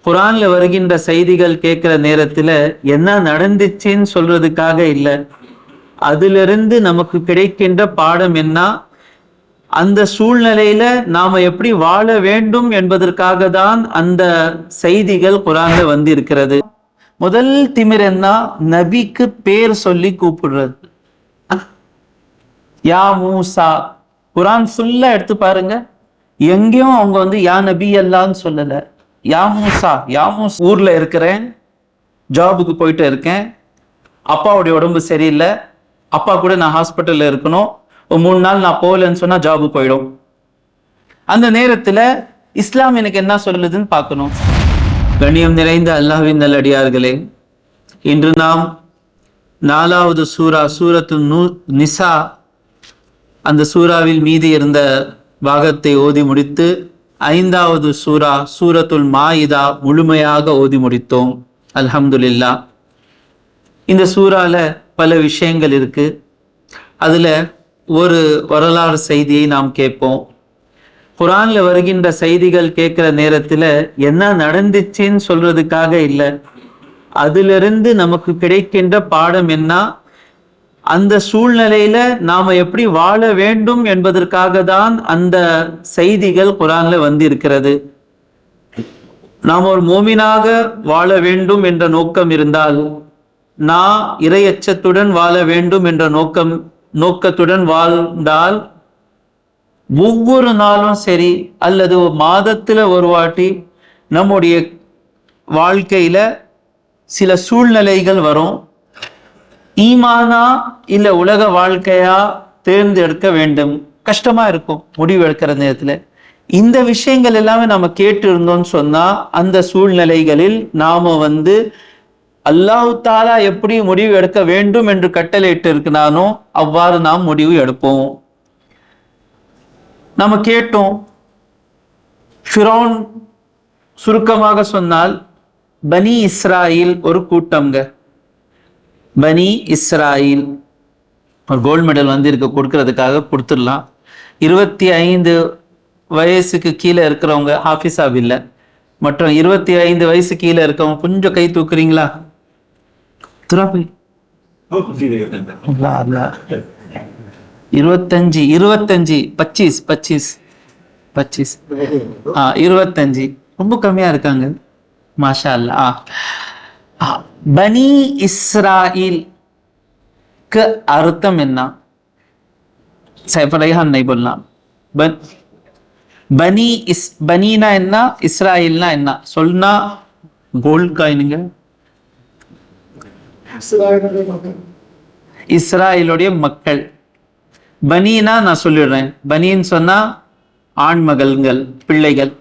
குரான்ல வருகின்ற செய்திகள் கேட்கிற நேரத்துல என்ன நடந்துச்சுன்னு சொல்றதுக்காக இல்லை, அதிலிருந்து நமக்கு கிடைக்கின்ற பாடம் என்ன, அந்த சூழ்நிலையில நாம எப்படி வாழ வேண்டும் என்பதற்காக தான் அந்த செய்திகள் குரான்ல வந்து இருக்கிறது. முதல் திமிர் என்ன, நபிக்கு பேர் சொல்லி கூப்பிடுறது. யா மூசா, குரான் ஃபுல்லா எடுத்து பாருங்க, எங்கேயும் அவங்க வந்து யா நபி அல்லான்னு சொல்லல. யா மூசா, யா மூசா. ஊர்ல இருக்கிறேன், ஜாபுக்கு போயிட்டு இருக்கேன், அப்பாவுடைய உடம்பு சரியில்லை, அப்பா கூட நான் ஹாஸ்பிட்டல்ல இருக்கணும், 3 நாள் நான் போகலன்னு சொன்னா ஜாபு போயிடும். அந்த நேரத்துல இஸ்லாம் எனக்கு என்ன சொல்லுதுன்னு பார்க்கணும். கண்ணியம் நிறைந்த அல்லாஹ்வின் நல்லடியார்களே, இன்று நாம் 4வது சூரா சூரத்து நிசா, அந்த சூறாவில் மீதி இருந்த பாகத்தை ஓதி முடித்து 5வது சூரா சூரத்துல் மாயிதா முழுமையாக ஓதி முடித்தோம். அல்ஹம்துலில்லாஹ். இந்த சூறால பல விஷயங்கள் இருக்கு. அதுல ஒரு வரலாறு செய்தியை நாம் கேட்போம். குரான்ல வருகின்ற செய்திகள் கேட்கிற நேரத்துல என்ன நடந்துச்சுன்னு சொல்றதுக்காக இல்லை, அதிலிருந்து நமக்கு கிடைக்கின்ற பாடம் என்ன, அந்த சூழ்நிலையில நாம எப்படி வாழ வேண்டும் என்பதற்காக தான் அந்த செய்திகள் குரான்ல வந்து இருக்கிறது. நாம் ஒரு மோமினாக வாழ வேண்டும் என்ற நோக்கம் இருந்தால், நான் இறையச்சத்துடன் வாழ வேண்டும் என்ற நோக்கத்துடன் வாழ்ந்தால், ஒவ்வொரு நாளும் சரி அல்லது மாதத்துல ஒரு வாட்டி நம்முடைய வாழ்க்கையில சில சூழ்நிலைகள் வரும். ஈமானா இல்ல உலக வாழ்க்கையா தேர்ந்தெடுக்க வேண்டும், கஷ்டமா இருக்கும் முடிவு எடுக்கிற நேரத்துல. இந்த விஷயங்கள் எல்லாமே நம்ம கேட்டு இருந்தோம்னு சொன்னா, அந்த சூழ்நிலைகளில் நாம வந்து அல்லாஹ் தாலா எப்படி முடிவு எடுக்க வேண்டும் என்று கட்டளையிட்டு இருக்கிறானோ அவ்வாறு நாம் முடிவு எடுப்போம். நம்ம கேட்டோம், ஃபிரௌன், சுருக்கமாக சொன்னால் பனி இஸ்ராயில் ஒரு கூட்டம்ங்க. பனி இஸ்ராயில் ஒரு கோல்டு மெடல் வந்து இருக்க கொடுக்கறதுக்காக கொடுத்துடலாம். 25 வயசுக்கு கீழே இருக்கிறவங்க ஹாஃபிஸாப் இல்லை, மற்றும் 25 வயசு கீழே இருக்கவங்க கொஞ்சம் கை தூக்குறீங்களா? 25 25 ரொம்ப கம்மியா இருக்காங்க. மாஷா அல்லாஹ். பனி இஸ்ராயில் அர்த்தம் என்ன? சைஃபரைஹான் नहीं बोलना. பனீனா என்ன, இஸ்ராயில்னா என்ன சொல்னா கோல்ட் காயினுங்க. இஸ்ராயிலுடைய மக்கள். பனீனா நான் சொல்லிடுறேன், பனீன்னு சொன்னா ஆண் மகள்கள், பிள்ளைகள்.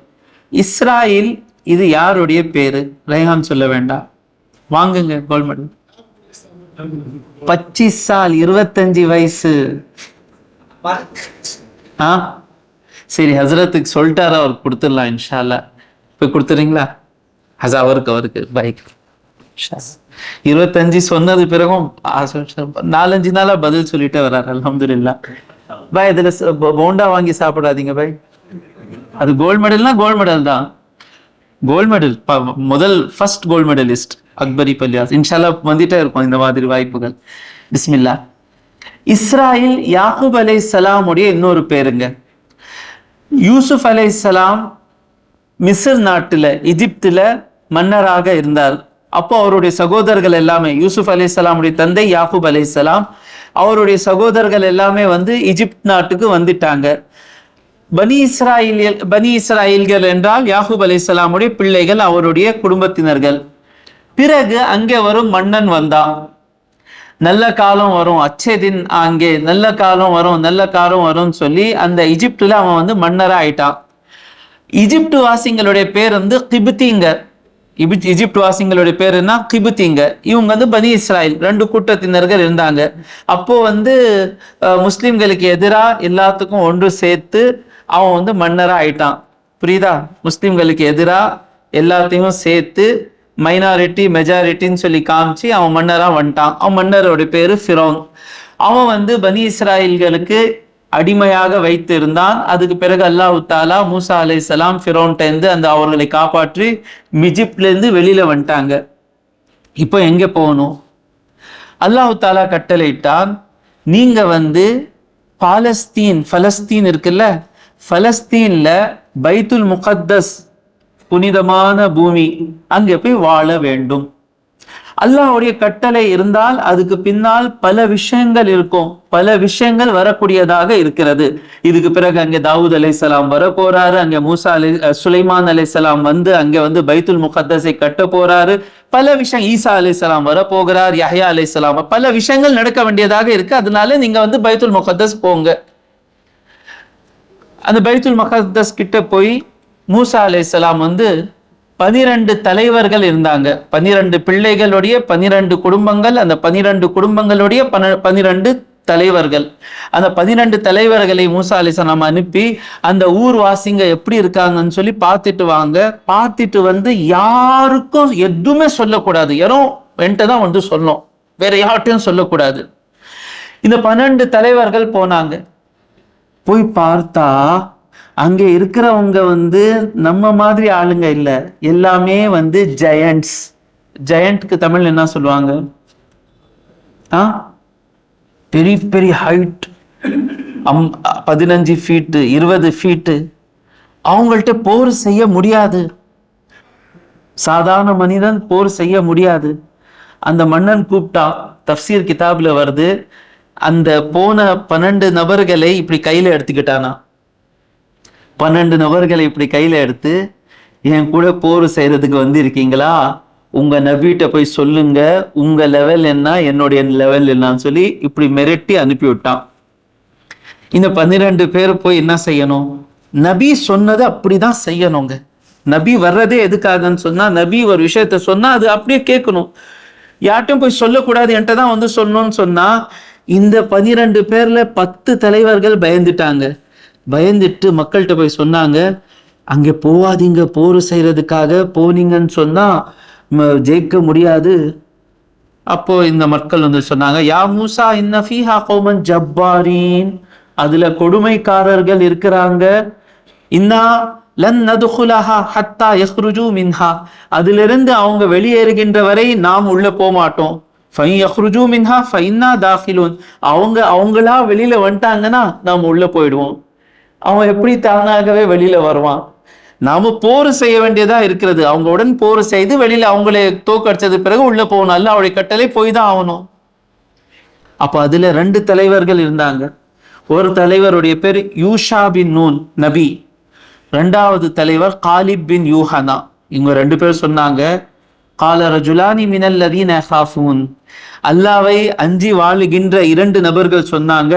இஸ்ராயில் இது யாருடைய பேரு? ரைஹான் சொல்ல வேண்டாம், வாங்குங்க கோல்ட் மெடல். 25 சால், 25 வயசு. சரி, ஹசரத்துக்கு சொல்லிட்டாரா, அவருக்கு கொடுத்துடலாம் இன்ஷா அல்லாஹ். போய் கொடுத்துறீங்களா? அவருக்கு பைக் 25 சொன்னது பிறகும் 4-5 நாளா பதில் சொல்லிட்டே வர்றாரு. அல்ஹம்துலில்லாஹ். பாய், இதுல போண்டா வாங்கி சாப்பிடாதீங்க பாய். அது கோல்டு மெடல்னா கோல்டு மெடல் தான். கோல்டு மெடல் முதல் ஃபர்ஸ்ட் கோல்டு மெடலிஸ்ட் அக்பரி பல்யாஸ். இன்ஷால்லா வந்துட்டே இருக்கும் இந்த மாதிரி வாய்ப்புகள். பிஸ்மில்லா. இஸ்ராயில் யாக்கூப் அலைஹிஸ்ஸலாம் உடைய இன்னொரு பேருங்க. யூசுப் அலைஹிஸ்ஸலாம் மிஸ்ர் நாட்டுல, எகிப்துல மன்னராக இருந்தார். அப்போ அவருடைய சகோதரர்கள் எல்லாமே, யூசுப் அலைஹிஸ்ஸலாம் உடைய தந்தை யாக்கூப் அலைஹிஸ்ஸலாம், அவருடைய சகோதரர்கள் எல்லாமே வந்து எகிப்து நாட்டுக்கு வந்துட்டாங்க. பனி இஸ்ராயில்கள் என்றால் யாக்கூப் அலைஹிஸ்ஸலாமுடைய பிள்ளைகள், அவருடைய குடும்பத்தினர்கள். பிறகு அங்கே வரும் மன்னன் வந்தான். நல்ல காலம் வரும், அச்சேதின், அங்கே நல்ல காலம் வரும் சொல்லி அந்த எகிப்துல அவன் வந்து மன்னரா ஆயிட்டான். எகிப்து வாசிங்களுடைய பேர் வந்து கிபுத்திங்க. எகிப்து வாசிங்களுடைய பேர் என்ன? கிபுத்திங்க. இவங்க வந்து பனி இஸ்ராயில் 2 கூட்டத்தினர்கள் இருந்தாங்க. அப்போ வந்து முஸ்லிம்களுக்கு எதிராக எல்லாத்துக்கும் ஒன்று சேர்த்து அவன் வந்து மன்னரா ஆயிட்டான். புரியுதா? முஸ்லிம்களுக்கு எதிராக எல்லாத்தையும் சேர்த்து மைனாரிட்டி மெஜாரிட்டின்னு சொல்லி காமிச்சு அவன் மன்னரா வந்துட்டான். அவன் மன்னரோட பேரு ஃபிரௌன். அவன் வந்து பனி இஸ்ராயில்களுக்கு அடிமையாக வைத்திருந்தான். அதுக்கு பிறகு அல்லாஹ் தாலா மூசா அலைஹிஸ்ஸலாம் ஃபிரௌன்ட்ட இருந்து அந்த அவர்களை காப்பாற்றி மிஜிப்ட்ல இருந்து வெளியில வந்துட்டாங்க. இப்போ எங்க போகணும்? அல்லாஹ் தாலா கட்டளையிட்டான், நீங்க பலஸ்தீன் இருக்குல்ல, பலஸ்தீன்ல பைத்துல் முகத்தஸ் புனிதமான பூமி, அங்கே போய் வாழ வேண்டும். அல்லாஹ்வுடைய கட்டளை இருந்தால் அதுக்கு பின்னால் பல விஷயங்கள் இருக்கும், பல விஷயங்கள் வரக்கூடியதாக இருக்கிறது. இதுக்கு பிறகு அங்கே தாவூத் அலைஹிஸ்ஸலாம் வர போறாரு, அங்கே சுலைமான் அலைஹிஸ்ஸலாம் அங்கே பைத்துல் முகத்தஸை கட்ட போறாரு. பல விஷயம், ஈசா அலைஹிஸ்ஸலாம் வர போகிறார், யஹ்யா அலைஹிஸ்ஸலாம், பல விஷயங்கள் நடக்க வேண்டியதாக இருக்கு. அதனால நீங்க பைத்துல் முகத்தஸ் போங்க. அந்த பைத்துல் முகத்தஸ் கிட்ட போய் மூசா அலைஹிஸ்ஸலாம் 12 தலைவர்கள் இருந்தாங்க. 12 பிள்ளைகளுடைய 12 குடும்பங்கள், அந்த 12 குடும்பங்களுடைய 12 தலைவர்கள். அந்த 12 தலைவர்களை மூசா அலைஹிஸ்ஸலாம் அனுப்பி அந்த ஊர்வாசிங்க எப்படி இருக்காங்கன்னு சொல்லி பார்த்துட்டு வாங்க. பார்த்துட்டு யாருக்கும் எதுவுமே சொல்லக்கூடாது, யாரும் என்கிட்ட தான் சொல்லணும், வேற யார்ட்டையும் சொல்லக்கூடாது. இந்த 12 தலைவர்கள் போனாங்க. போய் பார்த்தா அங்கே இருக்கிறவங்க நம்ம மாதிரி ஆளுங்க இல்ல, எல்லாமே ஜெயண்ட்ஸ். ஜெயண்ட்க்கு தமிழ் என்ன சொல்லுவாங்க? பெரிய பெரிய ஹைட், 15 ஃபீட்டு 20 ஃபீட்டு. அவங்கள்ட்ட போர் செய்ய முடியாது, சாதாரண மனிதன் போர் செய்ய முடியாது. அந்த மன்னன் கூப்பிட்டா, தஃப்சீர் கிதாப்ல வருது, அந்த போன 12 நபர்களை இப்படி கையில எடுத்துக்கிட்டானா. 12 நபர்களை இப்படி கையில எடுத்து, என் கூட போர் செய்யறதுக்கு இருக்கீங்களா, உங்க நபிட்ட போய் சொல்லுங்க, உங்க லெவல் என்ன என்னுடைய லெவல் என்னன்னு சொல்லி இப்படி மிரட்டி அனுப்பி விட்டான். இந்த 12 பேர் போய் என்ன செய்யணும்? நபி சொன்னது அப்படிதான் செய்யணுங்க. நபி வர்றதே எதுக்காகன்னு சொன்னா, நபி ஒரு விஷயத்த சொன்னா அது அப்படியே கேட்கணும், யார்ட்டும் போய் சொல்லக்கூடாது, என்கிட்ட தான் சொல்லணும்னு சொன்னா. இந்த 12 பேர்ல 10 தலைவர்கள் பயந்துட்டாங்க. பயந்துட்டு மக்கள்கிட்ட போய் சொன்னாங்க, அங்கே போவாதீங்க, போர் செய்யறதுக்காக போனீங்கன்னு சொன்னா ஜெயிக்க முடியாது. அப்போ இந்த மக்கள் சொன்னாங்க, யா மூசா இன்ன ஃபீஹா கௌமன் ஜப்பாரீன், அதுல கொடுமைக்காரர்கள் இருக்கிறாங்க. இன்னா லன் நதுகுலஹா ஹத்தா யஹ்ருஜு மின்ஹா, அதிலிருந்து அவங்க வெளியேறுகின்ற வரை நாம் உள்ள போக மாட்டோம். ஃபை யஹ்ருஜு மின்ஹா ஃபைன்னா தாஹிலூன், அவங்களா வெளியில வந்துட்டாங்கன்னா நாம் உள்ள போயிடுவோம். அவன் எப்படி தானாகவே வெளியில வருவான்? நாம போர் செய்ய வேண்டியதா இருக்கிறது. அவங்களுடன் போர் செய்து வெளியில அவங்களை தோக்கடிச்சது பிறகு உள்ள போகணும், அல்ல அவருடைய கட்டளை போய் தான் ஆகணும். அப்ப அதுல 2 தலைவர்கள் இருந்தாங்க. ஒரு தலைவருடைய பேர் யூஷா பின் நூன் நபி, 2வது தலைவர் காலிப் பின் யூஹனா. இவங்க 2 பேர் சொன்னாங்க, கால ரஜுலானி மினல்லதீன யகாஃபூன், அல்லாவை அஞ்சி வாழுகின்ற 2 நபர்கள் சொன்னாங்க,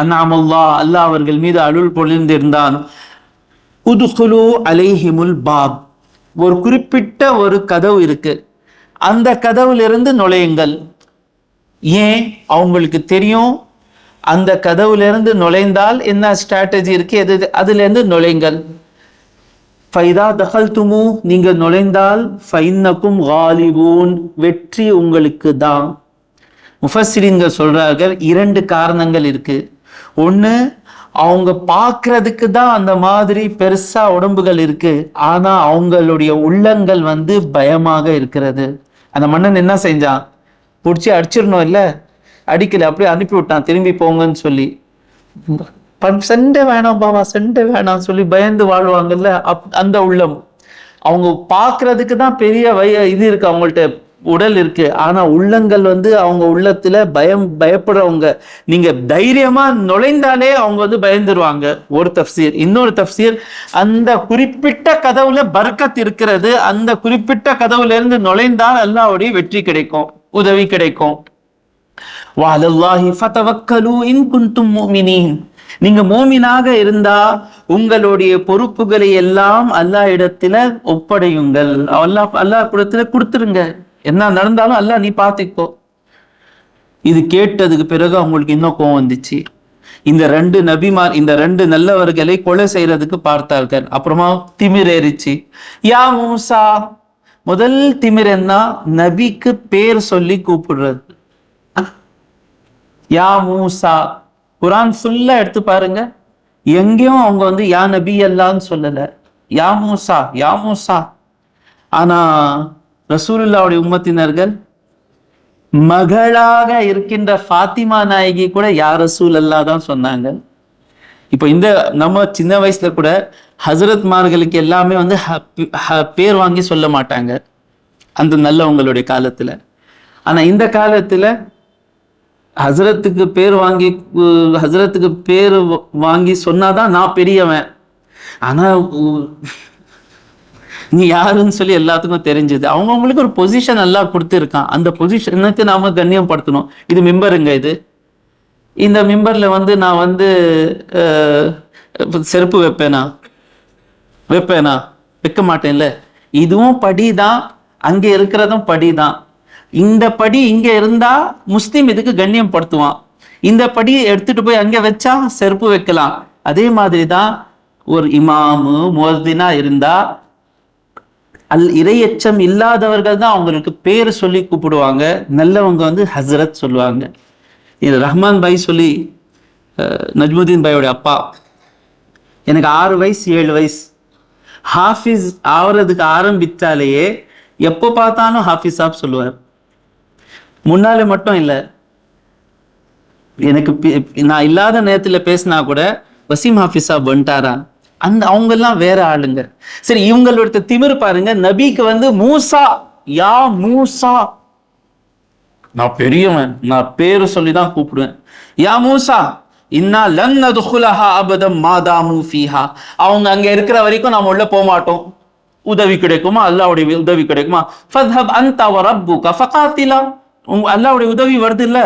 அன்அமல்லாஹ், அல்லாஹ் அவர்கள் மீது அருள் பொழிந்திருந்தான். உதுகுலு அலைஹிமுல் பாப், ஒரு குறிப்பிட்ட ஒரு கதவு இருக்கு, அந்த கதவுலிருந்து நுழையுங்கள். ஏன்? அவங்களுக்கு தெரியும் அந்த கதவுலிருந்து நுழைந்தால் என்ன ஸ்ட்ராட்டஜி இருக்கு, அதுல இருந்து நுழையுங்கள். ஃபைதா தகல்துமு, நீங்க நுழைந்தால் ஃபைன்னக்கும் காலிபூன், வெற்றி உங்களுக்கு தான். முஃபஸ்ஸிரீன்கள் சொல்றார்கள் 2 காரணங்கள் இருக்கு. ஒண்ணு, அவங்க பார்க்கறதுக்கு தான் அந்த மாதிரி பெருசா உடம்புகள் இருக்கு, ஆனா அவங்களுடைய உள்ளங்கள் பயமாக இருக்கிறது. அந்த மன்னன் என்ன செஞ்சான்? பிடிச்சி அடிச்சிடணும் இல்ல, அடிக்கல, அப்படியே அனுப்பி விட்டான், திரும்பி போங்கன்னு சொல்லி. சண்டை வேணாம் பாபா, சண்டை வேணாம் சொல்லி பயந்து வாழ்வாங்கல்ல, அந்த உள்ளம். அவங்க பார்க்கறதுக்கு தான் பெரிய இது இருக்கு, அவங்கள்ட்ட உடல் இருக்கு, ஆனா உள்ளங்கள் அவங்க உள்ளத்துல பயப்படுறவங்க. நீங்க தைரியமா நுழைந்தாலே அவங்க பயந்துருவாங்க. ஒரு தஃப்சீர். இன்னொரு தஃப்சீர், அந்த குறிப்பிட்ட கதவுல பர்க்கத் இருக்கிறது, அந்த குறிப்பிட்ட கதவுல இருந்து நுழைந்தால் அல்லாஹ்வுடைய வெற்றி கிடைக்கும், உதவி கிடைக்கும். வஅலல்லாஹி ஃபதவக்கலு இன் குன்தும் முஃமினீன், நீங்க மோமினாக இருந்தா உங்களுடைய பொறுப்புகளை எல்லாம் அல்லாஹ் இடத்துல ஒப்படையுங்கள், அல்லாஹ் இடத்துல கொடுத்துருங்க, என்ன நடந்தாலும் அல்லாஹ் நீ பார்த்துக்கோ. இது கேட்டதுக்கு பிறகு அவங்களுக்கு இன்னும் கோவம் வந்துச்சு. இந்த 2 நபிமார், இந்த 2 நல்லவர்களை கொலை செய்யறதுக்கு பார்த்தார்கள். அப்புறமா திமிர் ஏறிச்சு. யா மூசா, முதல் திமிர் என்ன? நபிக்கு பேர் சொல்லி கூப்பிடுறது. யா மூசா, குரான் ஃபுல்லா எடுத்து பாருங்க, எங்கேயும் அவங்க வந்து யா நபி அல்லான்னு சொல்லல, யா மூசா யா மூசா. ஆனா ரசூலுல்லாவுடைய உம்மத்தினர்கள் மகளாக இருக்கின்ற ஃபாத்திமா நாயகி கூட யா ரசூல் அல்லா தான் சொன்னாங்க. இப்போ இந்த நம்ம சின்ன வயசுல கூட ஹசரத்மார்களுக்கு எல்லாமே வந்து பேர் வாங்கி சொல்ல மாட்டாங்க அந்த நல்லவங்களுடைய காலத்துல. ஆனா இந்த காலத்துல ஹசரத்துக்கு பேர் வாங்கி சொன்னாதான் நான் பெரியவன். ஆனா நீ யாருன்னு சொல்லி எல்லாத்துக்கும் தெரிஞ்சது. அவங்களுக்கு ஒரு பொசிஷன் எல்லாம் கொடுத்துருக்கான். அந்த பொசிஷனுக்கு நாம கண்ணியம் படுத்தணும். இது மிம்பருங்க. இந்த மிம்பர்ல வந்து நான் வந்து செருப்பு வைப்பேனா? வைக்க மாட்டேன்ல. இதுவும் படிதான், அங்க இருக்கிறதும் படிதான். இந்த படி இங்க இருந்தா முஸ்லிம் இதுக்கு கண்ணியம் படுத்துவான். இந்த படி எடுத்துட்டு போய் அங்க வச்சா செருப்பு வைக்கலாம். அதே மாதிரிதான் ஒரு இமாமு முஅத்தினா இருந்தா இறையச்சம் இல்லாதவர்கள் தான் அவங்களுக்கு பேர் சொல்லி கூப்பிடுவாங்க. நல்லவங்க வந்து ஹசரத் சொல்லுவாங்க. இது ரஹ்மான் பாய் சொல்லி, நஜ்முதீன் பாயோட அப்பா, எனக்கு 6 வயசு 7 வயசு ஹாஃபிஸ் ஆவறதுக்கு ஆரம்பித்தாலேயே எப்போ பார்த்தாலும் ஹாஃபிஸ் சாப் சொல்லுவார். முன்னாலே மட்டும் இல்லை, எனக்கு நான் இல்லாத நேரத்தில் பேசினா கூட வசீம் ஹாஃபிஸ் சாப் வந்துட்டாரா, அவங்க எல்லாம் வேற ஆளுங்க. சரி, இவங்களோட திமிரு பாருங்க. நபிக்கு வந்து மூசா யா மூசா, நான் பெரியவன், நான் பேரு சொல்லிதான் கூப்பிடுவேன். யா மூசா இன்னா லன் நதுகுலஹா அபதம் மாதாமு ஃபீஹா, அவங்க அங்க இருக்கிற வரைக்கும் நாம உள்ள போக மாட்டோம். உதவி கிடைக்குமா? அல்லாஹ்வுடைய உதவி கிடைக்குமா? ஃபத்ஹப் அன்த வ ரப்புக ஃபகாத்திலா, அல்லாஹ்வுடைய உதவி வருது இல்ல,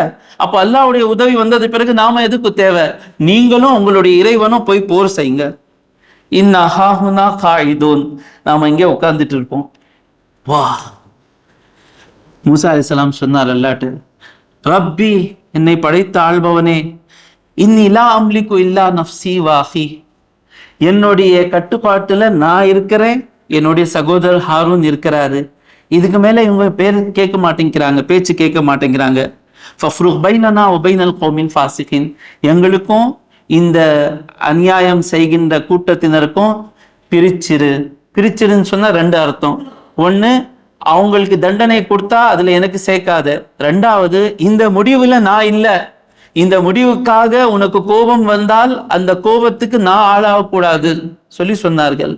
அப்ப அல்லாஹ்வுடைய உதவி வந்தது பிறகு நாம எதுக்கு தேவை? நீங்களும் உங்களுடைய இறைவனும் போய் போர் செய்யுங்க. இன்னா ஹாஹுனா காயிதூன், நாம இங்கே உட்கார்ந்துட்டு இருப்போம். வா, மூசா அலைஹிஸ்ஸலாம் சொன்னார் அல்லாஹ்ட்ட, ரப்பி, என்னை படைத்த ஆள்பவனே, இன்னி லா அம்லிகு இல்லா நஃப்ஸி வ அஹி, என்னுடைய கட்டுப்பாட்டுல நான் இருக்கிறேன், என்னுடைய சகோதரர் ஹாரூன் இருக்கிறாரு. இதுக்கு மேல இவங்க பேச்சு கேட்க மாட்டேங்கிறாங்க. ஃபஃப்ருக் பைனனா வ பைனல் கௌமில் ஃபாசிகின், எங்களுக்கும் இந்த அநியாயம் செய்கின்ற கூட்டத்தினருக்கும் பிரிச்சிருன்னு சொன்னா 2 அர்த்தம். ஒண்ணு, அவங்களுக்கு தண்டனை கொடுத்தா அதுல எனக்கு சேர்க்காத. 2வது, இந்த முடிவுல நான் இல்ல, இந்த முடிவுக்காக உனக்கு கோபம் வந்தால் அந்த கோபத்துக்கு நான் ஆளாகக்கூடாது சொல்லி சொன்னார்கள்.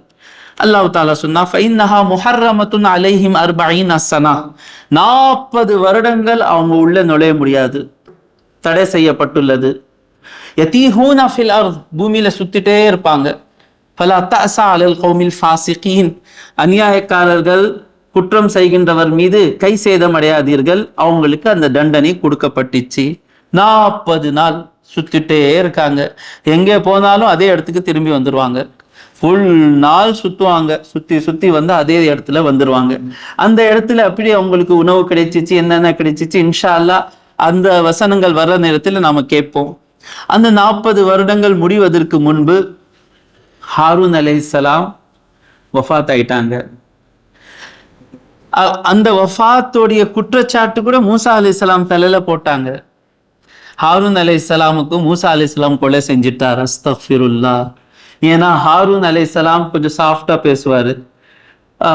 அல்லாஹ் தஆலா சொன்னா, ஃபைன்னஹா முஹர்ரமத்துன் அலைஹிம் 40 ஸனா, 40 வருடங்கள் அவங்க உள்ள நுழைய முடியாது, தடை செய்யப்பட்டுள்ளது. யதீஹூன ஃபில் அர்த், பூமியில சுத்திட்டே இருப்பாங்க. ஃபலா தஅஸா அலல் கௌமில் ஃபாசிகீன், அநியாயக்காரர்கள் குற்றம் செய்கின்றவர் மீது கை சேதம் அடையாதீர்கள், அவங்களுக்கு அந்த தண்டனை கொடுக்கப்பட்டுச்சு. 40 நாள் சுத்திட்டே இருக்காங்க. எங்கே போனாலும் அதே இடத்துக்கு திரும்பி வந்துருவாங்க. ஃபுல் நாள் சுத்துவாங்க, சுத்தி வந்து அதே இடத்துல வந்துருவாங்க. அந்த இடத்துல அப்படி அவங்களுக்கு உணவு கிடைச்சிச்சு, என்னென்ன கிடைச்சிச்சு, இன்ஷா அல்லாஹ் அந்த வசனங்கள் வர்ற நேரத்தில் நாம கேட்போம். அந்த 40 வருடங்கள் முடிவதற்கு முன்பு ஹாரூன் அலைஹிஸ்ஸலாம் வஃபாத் ஆயிட்டாங்க. அந்த வஃபாத்துடைய குற்றச்சாட்டு கூட மூசா அலைஹிஸ்ஸலாம் தலையில போட்டாங்க. ஹாரூன் அலைஹிஸ்ஸலாமுக்கும் மூசா அலைஹிஸ்ஸலாம் கொலை செஞ்சிட்டார். அஸ்தக்ஃபிருல்லாஹ். ஏன்னா ஹாரூன் அலைஹிஸ்ஸலாம் கொஞ்சம் சாஃப்டா பேசுவாரு.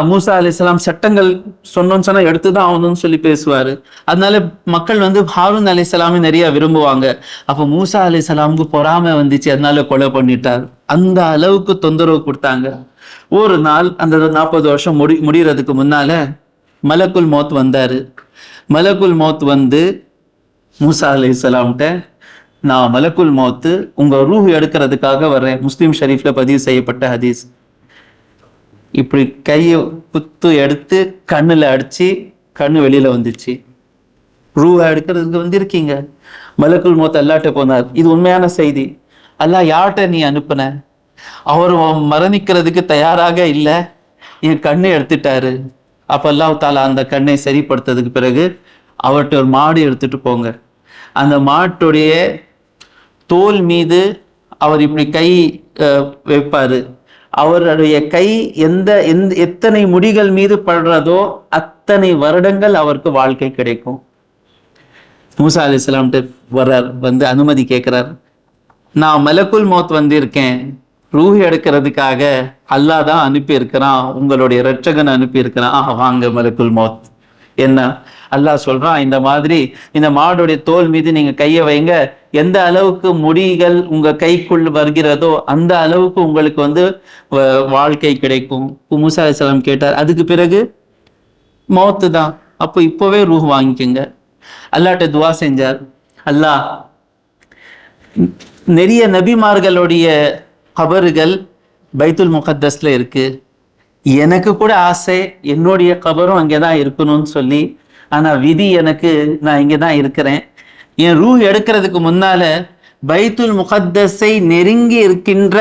மூசா அலைஹிஸ்ஸலாம் சட்டங்கள் சொன்னா எடுத்துதான் ஆகணும்னு சொல்லி பேசுவாரு. அதனால மக்கள் வந்து ஹாரூன் அலைஹிஸ்ஸலாமை நிறைய விரும்புவாங்க. அப்ப மூசா அலைஹிஸ்ஸலாமுக்கு பொறாமை வந்துச்சு, அதனால கொலை பண்ணிட்டார். அந்த அளவுக்கு தொந்தரவு கொடுத்தாங்க. ஒரு நாள் அந்த 40 வருஷம் முடியறதுக்கு முன்னால மலக்குல் மௌத் வந்தாரு. மலக்குல் மௌத் வந்து மூசா அலைஹிஸ்ஸலாம்கிட்ட, நான் மலக்குல் மௌத்து உங்க ரூஹ் எடுக்கிறதுக்காக வர்றேன். முஸ்லிம் ஷரீஃப்ல பதிவு செய்யப்பட்ட ஹதீஸ். இப்படி கையை குத்து எடுத்து கண்ணுல அடிச்சு கண்ணு வெளியில வந்துச்சு. ரூஹ எடுக்கிறதுக்கு வந்திருக்கீங்க. மலக்குல் மௌத் அல்லாஹ்ட்ட போனார். இது உண்மையான செய்தி. அல்லாஹ் யார்கிட்ட நீ அனுப்புன? அவர் மரணிக்கிறதுக்கு தயாராக இல்லை, என் கண்ணை எடுத்துட்டாரு. அப்ப அல்லாஹ் தஆலா அந்த கண்ணை சரிப்படுத்ததுக்கு பிறகு அவர்கிட்ட ஒரு மாடு எடுத்துட்டு போங்க. அந்த மாட்டுடைய தோல் மீது அவர் இப்படி கை வைப்பாரு. அவருடைய கை எத்தனை முடிகள் மீது படுறதோ அத்தனை வருடங்கள் அவருக்கு வாழ்க்கை கிடைக்கும். மூசா அலைஹிஸ்ஸலாம் வர்றார், வந்து அனுமதி கேட்கிறார். நான் மலக்குல் மௌத் வந்திருக்கேன், ரூஹ் எடுக்கிறதுக்காக அல்லாஹ் தான் அனுப்பி இருக்கிறான், உங்களுடைய இரட்சகன் அனுப்பி இருக்கிறான், வாங்க மலக்குல் மௌத். என்ன அல்லாஹ் சொல்றான், இந்த மாதிரி இந்த மாடுடைய தோல் மீது நீங்க கையை வைங்க, எந்த அளவுக்கு முடிகள் உங்க கைக்குள் வருகிறதோ அந்த அளவுக்கு உங்களுக்கு வந்து வாழ்க்கை கிடைக்கும். மூசா அலைஹிஸ்ஸலாம் கேட்டார், அதுக்கு பிறகு மௌத்து தான், அப்போ இப்போவே ரூஹ் வாங்கிக்கோங்க. அல்லாஹ்ட்ட துவா செஞ்சார். அல்லாஹ், நிறைய நபிமார்களுடைய கபறுகள் பைத்துல் முகத்தஸ்ல இருக்கு, எனக்கு கூட ஆசை என்னுடைய கபரும் அங்கேதான் இருக்கணும்னு சொல்லி, ஆனா விதி எனக்கு, நான் இங்கதான் இருக்கிறேன். என் ரூஹ் எடுக்கிறதுக்கு முன்னால பைத்துல் முகத்தஸை நெருங்கி இருக்கின்ற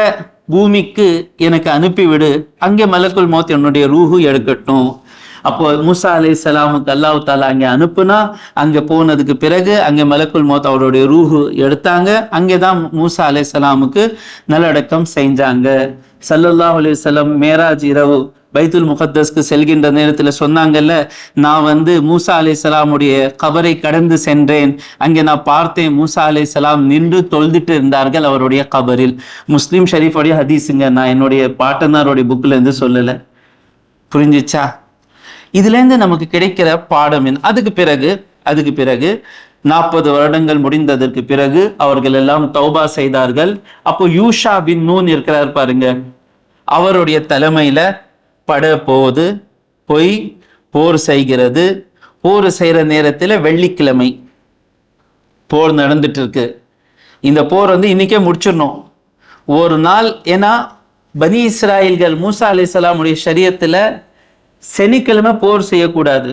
பூமிக்கு எனக்கு அனுப்பிவிடு, அங்கே மலக்குல் மௌத் என்னுடைய ரூஹு எடுக்கட்டும். அப்போ மூசா அலைஹிஸ்ஸலாமுக்கு அல்லாஹ் தாலா அங்கே அனுப்புனா, அங்கே போனதுக்கு பிறகு அங்கே மலக்குல் மௌத் அவருடைய ரூஹு எடுத்தாங்க. அங்கேதான் மூசா அலைஹிஸ்ஸலாமுக்கு நல்லடக்கம் செஞ்சாங்க. ஸல்லல்லாஹு அலைஹி வஸல்லம் மேராஜ் இரவு பைத்துல் முகத்தஸ்க்கு செல்கின்ற நேரத்தில் சொன்னாங்கல்ல, நான் வந்து மூசா அலைஹிஸ்ஸலாமுடைய கபரை கடந்து சென்றேன், அங்கே நான் பார்த்தேன் மூசா அலைஹிஸ்ஸலாம் நின்று தொழுதுட்டு இருந்தார்கள் அவருடைய கபரில். முஸ்லீம் ஷரீஃபுடைய ஹதீஸுங்க, நான் என்னுடைய பாட்டனாருடைய புக்கில் இருந்து சொல்லலை. புரிஞ்சிச்சா? இதுலேருந்து நமக்கு கிடைக்கிற பாடம் என்ன? அதுக்கு பிறகு 40 வருடங்கள் முடிந்ததற்கு பிறகு அவர்கள் எல்லாம் தௌபா செய்தார்கள். அப்போ யூஷா பின் நூன் இருக்கிறார் பாருங்க, அவருடைய தலைமையில பட போது போய் போர் செய்கிறது. போர் செய்கிற நேரத்தில் வெள்ளிக்கிழமை போர் நடந்துட்டு இருக்கு. இந்த போர் வந்து இன்னைக்கே முடிச்சிடணும் ஒரு நாள். ஏன்னா பனி இஸ்ராயல்கள் மூசா அலைஹிஸ்ஸலாமுடைய ஷரியத்தில் சனிக்கிழமை போர் செய்யக்கூடாது.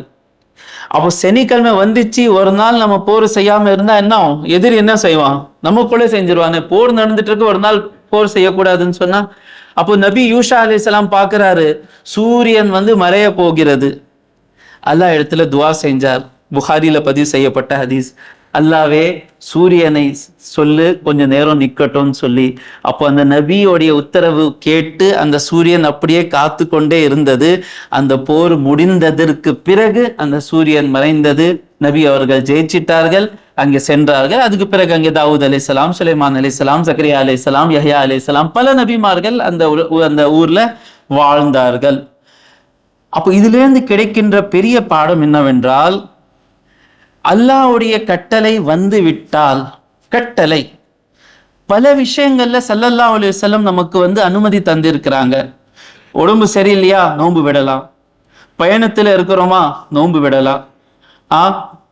அப்போ சனிக்கிழமை வந்துச்சு, ஒரு நாள் நம்ம போர் செய்யாம இருந்தா என்ன ஆகும்? எதிரி என்ன செய்வான்? நமக்குள்ளே செஞ்சிருவாங்க. போர் நடந்துட்டு இருக்கு, ஒரு நாள் போர் செய்யக்கூடாதுன்னு சொன்னா, அப்போ நபி யூஷா அலைஹிஸ்ஸலாம் பார்க்கிறாரு, சூரியன் வந்து மறைய போகிறது. அல்லாஹ் இடத்துல துவா செஞ்சார். புகாரில பதிவு செய்யப்பட்ட ஹதீஸ், அல்லாவே சூரியனை சொல்லு கொஞ்ச நேரம் நிக்கட்டும்னு சொல்லி. அப்போ அந்த நபியோடைய உத்தரவு கேட்டு அந்த சூரியன் அப்படியே காத்து கொண்டே இருந்தது. அந்த போர் முடிந்ததற்கு பிறகு அந்த சூரியன் மறைந்தது. நபி அவர்கள் ஜெயிச்சிட்டார்கள், அங்கே சென்றார்கள். அதுக்கு பிறகு அங்கே தாவூத் அலைஹிஸ்ஸலாம், சுலைமான் அலைஹிஸ்ஸலாம், ஜக்கரியா அலைஹிஸ்ஸலாம், யஹ்யா அலைஹிஸ்ஸலாம், பல நபிமார்கள் அந்த ஊர்ல வாழ்ந்தார்கள். அப்போ இதிலிருந்து கிடைக்கின்ற பெரிய பாடம் என்னவென்றால், அல்லாஹ்வுடைய கட்டளை வந்து விட்டால், கட்டளை பல விஷயங்கள்ல ஸல்லல்லாஹு அலைஹி வஸல்லம் நமக்கு வந்து அனுமதி தந்திருக்கிறாங்க. உடம்பு சரியில்லையா, நோன்பு விடலாம். பயணத்துல இருக்கிறோமா, நோன்பு விடலாம்.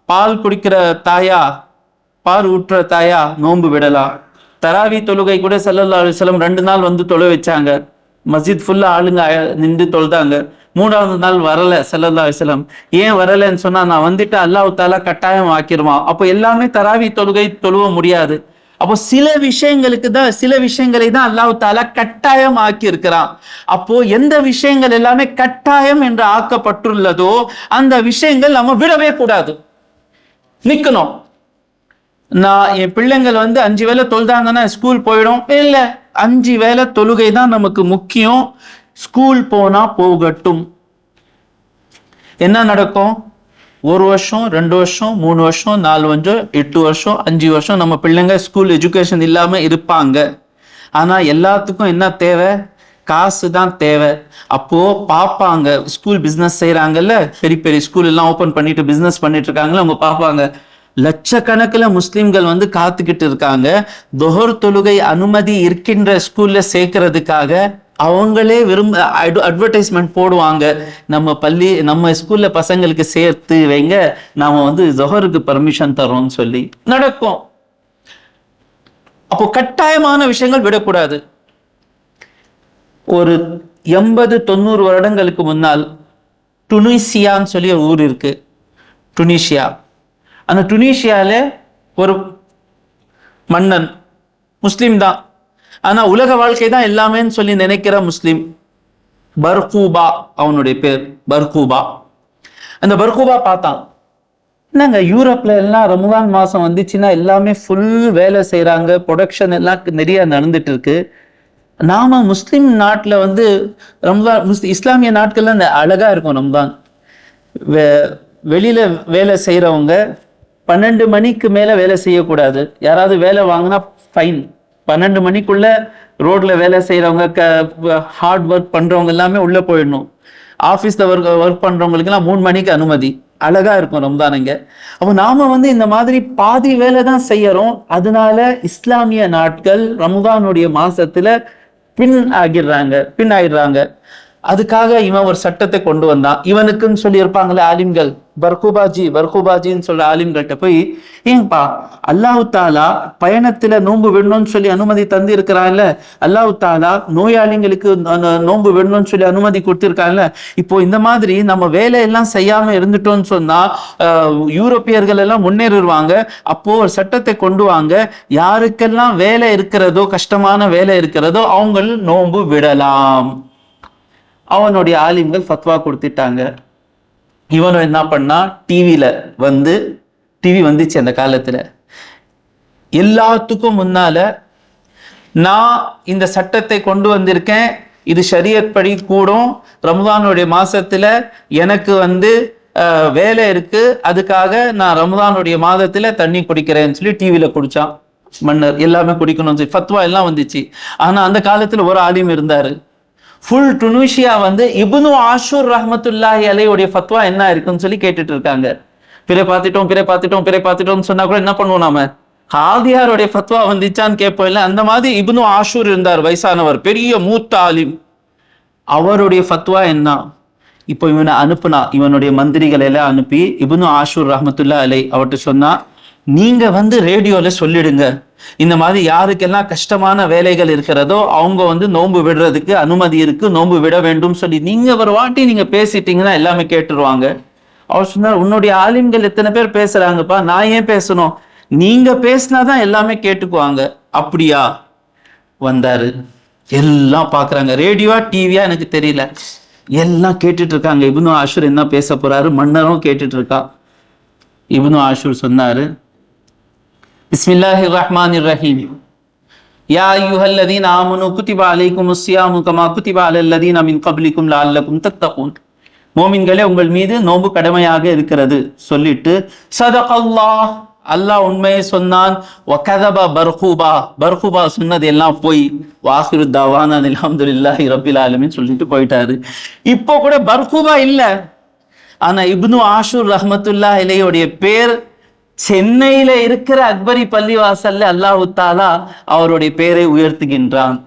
பால் குடிக்கிற தாயா, பால் ஊற்றுற தாயா, நோன்பு விடலாம். தராவி தொழுகை கூட ஸல்லல்லாஹு அலைஹி வஸல்லம் 2 நாள் வந்து தொழ வச்சாங்க. மஸ்ஜித் ஃபுல்லா ஆளுங்க நின்று தொழுதாங்க. 3ஆவது நாள் வரல ஸல்லல்லாஹு அலைஹி வஸல்லம். ஏன் வரலன்னு சொன்னா, நான் வந்துட்டு அல்லாஹ் தஆலா கட்டாயம் ஆக்கிடுவான். அப்போ எல்லாமே தராவி தொழுகை தொழுவ முடியாது. அப்போ சில விஷயங்களை தான் அல்லாஹ் தஆலா கட்டாயம் ஆக்கி இருக்கிறான். அப்போ எந்த விஷயங்கள் எல்லாமே கட்டாயம் என்று ஆக்கப்பட்டுள்ளதோ அந்த விஷயங்கள் நம்ம விடவே கூடாது, நிக்கணும். நான் என் பிள்ளைங்கள் வந்து 5 வேளை தொழுதாங்கன்னா ஸ்கூல் போயிடும் இல்ல, 5 வேளை தொழுகை தான் நமக்கு முக்கியம். ஸ்கூல் போனா போகட்டும். என்ன நடக்கும்? 1 வருஷம், 2 வருஷம், 3 வருஷம், 4 வருஷம், 8 வருஷம், 5 வருஷம் நம்ம பிள்ளைங்க ஸ்கூல் எஜுகேஷன் இல்லாம இருப்பாங்க. ஆனா எல்லாத்துக்கும் என்ன தேவை? காசு தான் தேவை. அப்போ பார்ப்பாங்க, ஸ்கூல் பிஸ்னஸ் செய்யறாங்கல்ல, பெரிய பெரிய ஸ்கூல் எல்லாம் ஓபன் பண்ணிட்டு பிஸ்னஸ் பண்ணிட்டு இருக்காங்கல்ல, அவங்க பார்ப்பாங்க. லட்சக்கணக்கில் முஸ்லிம்கள் வந்து காத்துக்கிட்டு இருக்காங்க. தொஹர் தொழுகை அனுமதி இருக்கின்ற ஸ்கூல்ல சேர்க்கறதுக்காக அவங்களே அட்வர்டைஸ்மெண்ட் போடுவாங்க, நம்ம ஸ்கூல்ல பசங்களுக்கு சேர்த்து வைங்க, நாம வந்து ஜொஹருக்கு பர்மிஷன் தரோம்னு சொல்லி நடக்கும். அப்போ கட்டாயமான விஷயங்கள் விடக்கூடாது. ஒரு 80-90 வருடங்களுக்கு முன்னால் டுனிசியான்னு சொல்லி ஒரு ஊர் இருக்கு, டுனிஷியா. அந்த டுனிஷியால ஒரு மன்னன் முஸ்லிம் தான், ஆனா உலக வாழ்க்கை தான் எல்லாமேன்னு சொல்லி நினைக்கிற முஸ்லிம். பர்கூபா அவனுடைய பேர், பர்கூபா. அந்த பர்கூபா பார்த்தான், என்னங்க யூரோப்ல எல்லாம் ரமலான் மாசம் வந்துச்சுன்னா எல்லாமே ஃபுல் வேலை செய்யறாங்க, ப்ரொடக்ஷன் எல்லாம் நிறைய நடந்துட்டு இருக்கு. நாம முஸ்லிம் நாட்டில் வந்து ரம்ஜான், இஸ்லாமிய நாட்கள்ல அழகா இருக்கும் ரம்ஜான். வெளியில வேலை செய்யறவங்க 12 மணிக்கு மேல வேலை செய்யக்கூடாது. யாராவது வேலை வாங்கினா ஃபைன், 12 மணிக்குள்ள ரோட்ல வேலை செய்யறவங்க, ஹார்ட் ஒர்க் பண்றவங்க எல்லாமே உள்ள போயிடணும். ஆபீஸ்ல ஒர்க் பண்றவங்களுக்கு எல்லாம் 3 மணிக்கு அனுமதி. அழகா இருக்கும் ரம்ஜானுங்க. அப்ப நாம இந்த மாதிரி பாதி வேலை தான் செய்யறோம். அதனால இஸ்லாமிய நாட்கள் ரமதானுடைய மாசத்துல பின் ஆயிடுறாங்க. அதுக்காக இவன் ஒரு சட்டத்தை கொண்டு வந்தான். இவனுக்குன்னு சொல்லி இருப்பாங்களே ஆலிம்கள், பர்குபாஜின்னு சொல்ற ஆலிம்கள்ட்ட போய், ஏன்பா அல்லாஹு தாலா பயணத்துல நோன்பு விடணும்னு சொல்லி அனுமதி தந்து இருக்கிறான்ல, அல்லாஹு தாலா நோயாளிங்களுக்கு நோன்பு விடணும்னு சொல்லி அனுமதி கொடுத்திருக்காங்கல்ல, இப்போ இந்த மாதிரி நம்ம வேலையெல்லாம் செய்யாம இருந்துட்டோம்னு சொன்னா யூரோப்பியர்கள் எல்லாம் முன்னேறுவாங்க. அப்போ ஒரு சட்டத்தை கொண்டு வாங்க, யாருக்கெல்லாம் வேலை இருக்கிறதோ, கஷ்டமான வேலை இருக்கிறதோ அவங்க நோன்பு விடலாம். அவனுடைய ஆலிம்கள் ஃபத்வா கொடுத்துட்டாங்க. இவனும் என்ன பண்ணா, டிவி வந்துச்சு அந்த காலத்துல. எல்லாத்துக்கும் முன்னால நான் இந்த சட்டத்தை கொண்டு வந்திருக்கேன், இது ஷரியத் படி கூடும், ரமதானுடைய மாசத்துல எனக்கு வேலை இருக்கு, அதுக்காக நான் ரமதானுடைய மாதத்துல தண்ணி குடிக்கிறேன்னு சொல்லி டிவியில குடிச்சான். மன்னர் எல்லாமே குடிக்கணும்னு சொல்லி ஃபத்வா எல்லாம் வந்துச்சு. ஆனா அந்த காலத்துல ஒரு ஆலிம் இருந்தாரு, ஃபுல் டுனிஷியா இப்னு ஆஷூர் ரஹ்மத்துல்லாஹி அலைஹியோட ஃபத்வா என்ன இருக்குன்னு சொல்லி கேட்டுட்டு இருக்காங்க. பிறை பார்த்துட்டோம் சொன்னா கூட என்ன பண்ணுவோம், நாம காதியாருடைய ஃபத்வா வந்துச்சான்னு கேட்போம் இல்ல. அந்த மாதிரி இப்னு ஆஷூர் இருந்தார், வயசானவர், பெரிய மூத்த ஆலிம். அவருடைய ஃபத்வா என்ன? இப்போ இவனை அனுப்புனா, இவனுடைய மந்திரிகளை எல்லாம் அனுப்பி இப்னு ஆஷூர் ரஹ்மத்துல்லாஹி அலைஹி அவர்கிட்ட சொன்னா, நீங்க ரேடியோல சொல்லிடுங்க, இந்த மாதிரி யாருக்கெல்லாம் கஷ்டமான வேலைகள் இருக்கிறதோ அவங்க நோன்பு விடுறதுக்கு அனுமதி இருக்கு, நோன்பு விட வேண்டும் சொல்லி நீங்க ஒரு வாட்டி நீங்க பேசிட்டீங்கன்னா எல்லாமே கேட்டுருவாங்க. அவர் சொன்னார், உன்னுடைய ஆலிம்கள் எத்தனை பேர் பேசுறாங்கப்பா, நான் ஏன் பேசணும், நீங்க பேசினாதான் எல்லாமே கேட்டுக்குவாங்க. அப்படியா? வந்தாரு, எல்லாம் பாக்குறாங்க, ரேடியோவா டிவியா எனக்கு தெரியல, எல்லாம் கேட்டுட்டு இருக்காங்க. இப்னு ஆஷூர் என்ன பேச போறாரு, மன்னரும் கேட்டுட்டு இருக்கா. இப்னு ஆஷூர் சொன்னாரு, பிஸ்மில்லாஹிர் ரஹ்மானிர் ரஹீம், யா அய்யுஹல்லதீன ஆமனூ குதிப அலைக்குமுஸ் ஸியாமு கமா குதிப அலல்லதீன மின் கப்லிக்கும் லஅல்லகும் தத்தகூன், மோமின்களே உங்கள் மீது நோன்பு கடமையாக இருக்கிறது சொல்லிட்டு, ஸதகல்லாஹ், அல்லாஹ் உண்மையை சொன்னான், வகதப பர்குபா சொன்னது எல்லாம் போய், வாஹிரு தவானா அல்ஹம்துலில்லாஹி ரப்பில் ஆலமீன் சொல்லிட்டு போயிட்டாரு. இப்போ கூட பர்குபா இல்ல, ஆனா இப்னு ஆஷூர் ரஹ்மத்துல்லாஹி அலைஹியோட பேர் சென்னையில இருக்கிற அக்பரி பள்ளிவாசல்ல அல்லாஹு தாலா அவருடைய பேரை உயர்த்துகின்றான்.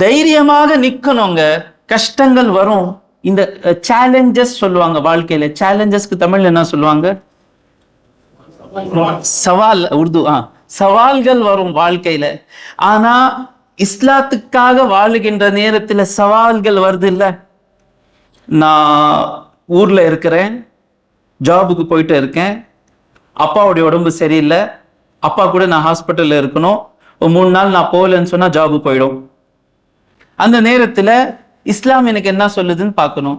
தைரியமாக நிக்கணுங்க, கஷ்டங்கள் வரும். இந்த சேலஞ்சஸ் சொல்லுவாங்க வாழ்க்கையில, சேலஞ்சஸ்க்கு தமிழ்ல என்ன சொல்லுவாங்க, சவால், உருது சவால்கள் வரும் வாழ்க்கையில. ஆனா இஸ்லாத்துக்காக வாழுகின்ற நேரத்துல சவால்கள் வருது இல்ல. நான் ஊர்ல இருக்கிறேன், ஜாபுக்கு போயிட்டு இருக்கேன், அப்பாவுடைய உடம்பு சரியில்லை, அப்பா கூட நான் ஹாஸ்பிட்டல்ல இருக்கணும், ஒரு 3 நாள் நான் போகலன்னு சொன்னா ஜாபு போயிடும். அந்த நேரத்துல இஸ்லாம் எனக்கு என்ன சொல்லுதுன்னு பார்க்கணும்.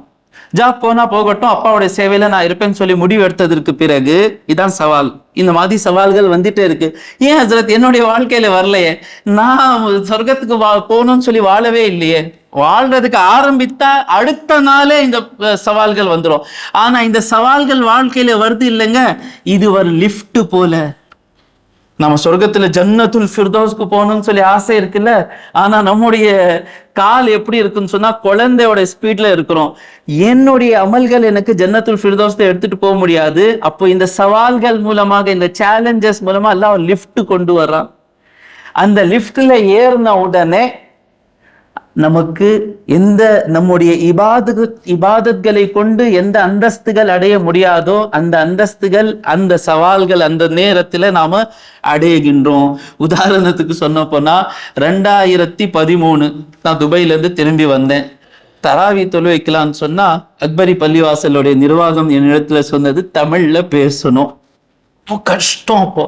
ஜாப் போனா போகட்டும், அப்பாவுடைய சேவையில நான் இருப்பேன்னு சொல்லி முடிவு எடுத்ததற்கு பிறகு இதான் சவால். இந்த மாதிரி சவால்கள் வந்துட்டே இருக்கு. ஏன் ஹஸ்ரத் என்னுடைய வாழ்க்கையில வரலையே, நான் சொர்க்கத்துக்கு போகணும்னு சொல்லி வாழவே இல்லையே, வாழ்றதுக்கு ஆரம்பித்தா அடுத்த நாளே இந்த சவால்கள் வந்துடும். ஆனா இந்த சவால்கள் வாழ்க்கையில வருது இல்லைங்க, இது ஒரு லிஃப்ட் போல. நம்ம சொர்க்கத்துல ஜன்னத்துல் ஃபிர்தௌஸ்க்கு போகணும்னு சொல்லி ஆசை இருக்குல்ல, ஆனா நம்முடைய கால் எப்படி இருக்குன்னு சொன்னா குழந்தையோட ஸ்பீட்ல இருக்கிறோம். என்னுடைய அமல்கள் எனக்கு ஜன்னத்துல் ஃபிர்தௌஸ்ல எடுத்துட்டு போக முடியாது. அப்போ இந்த சவால்கள் மூலமாக, இந்த சேலஞ்சஸ் மூலமா அல்லாஹ் லிஃப்ட் கொண்டு வர்றான். அந்த லிஃப்ட்ல ஏறின உடனே நமக்கு எந்த நம்முடைய இபாதத்களை கொண்டு எந்த அந்தஸ்துகள் அடைய முடியாதோ அந்த அந்தஸ்துகள், அந்த சவால்கள் அந்த நேரத்துல நாம அடைகின்றோம். உதாரணத்துக்கு சொன்ன போனா 2013 நான் துபாயில இருந்து திரும்பி வந்தேன். தராவி தொழு வைக்கலான்னு சொன்னா அக்பரி பள்ளிவாசலுடைய நிர்வாகம் என்னிடத்துல சொன்னது, தமிழ்ல பேசணும். கஷ்டம். அப்போ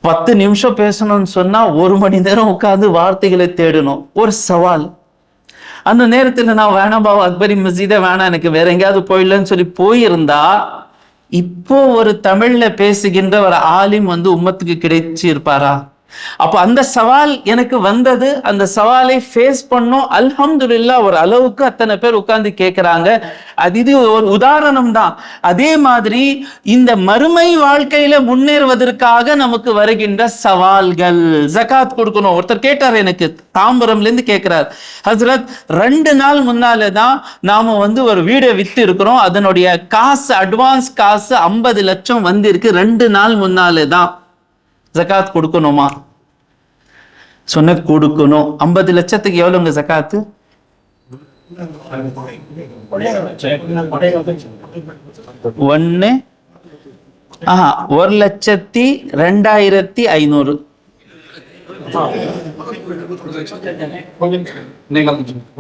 10 நிமிஷம் பேசணும்னு சொன்னா 1 மணி நேரம் உட்காந்து வார்த்தைகளை தேடணும். ஒரு சவால். அந்த நேரத்துல நான் வேணாம் பாவா, அக்பரி மஸ்ஜிதே வேணாம், எனக்கு வேற எங்கேயாவது போயிடலன்னு சொல்லி போயிருந்தா இப்போ ஒரு தமிழ்ல பேசுகின்ற ஒரு ஆலிம் உம்மத்துக்கு கிடைச்சி இருப்பாரா? அப்போ அந்த சவால் எனக்கு வந்தது, அந்த சவாலை ஃபேஸ் பண்ணோம். அல்ஹம்துலில்லாஹ் ஒரு அளவுக்கு அத்தனை பேர் உட்கார்ந்து கேட்கிறாங்க. இது ஒரு உதாரணம் தான். அதே மாதிரி இந்த மறுமை வாழ்க்கையில முன்னேறுவதற்காக நமக்கு வருகின்ற சவால்கள். ஜகாத் கொடுக்கணும். ஒருத்தர் கேட்டார், எனக்கு தாம்பரம்ல இருந்து கேட்கிறார், ஹஸ்ரத் 2 நாள் முன்னால தான் நாம ஒரு வீடை வித்து இருக்கிறோம், அதனுடைய காசு அட்வான்ஸ் காசு 50 லட்சம் வந்திருக்கு, 2 நாள் முன்னால தான் ஜகாத் கொடுக்கணுமா? சொன்ன கொடுக்கணும். 50 லட்சத்துக்கு எவ்வளவுங்க ஜகாத்து? 1,02,500.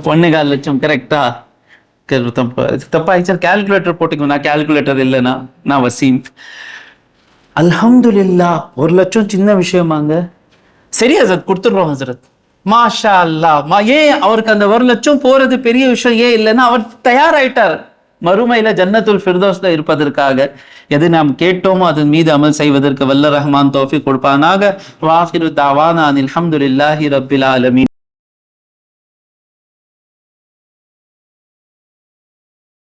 1.25 லட்சம். கரெக்டா? தப்பா கால்குலேட்டர் போட்டுக்கணும். நான் கால்குலேட்டர் இல்லைன்னா நான் வசீம். அல்ஹம்துலில்லாஹ் 1 லட்சம் சின்ன விஷயமாங்க. சரி ஹசரத், கொடுத்துடுறோம் ஹசரத். மாஷா அல்லாஹ். ஏன் அவருக்கு அந்த 1 லட்சம் போறது பெரிய விஷயம் ஏன் இல்லைன்னா, அவர் தயாராயிட்டார் மறுமையில ஜன்னத்துல் ஃபிர்தௌஸ்ல இருப்பதற்காக. எது நாம் கேட்டோமோ அதன் மீது அமல் செய்வதற்கு வல்ல ரஹ்மான் தௌஃபீக் கொடுப்பானாக. வாஹிரு தாவானா அனில் ஹம்துலில்லாஹி ரப்பில் ஆலமீன்.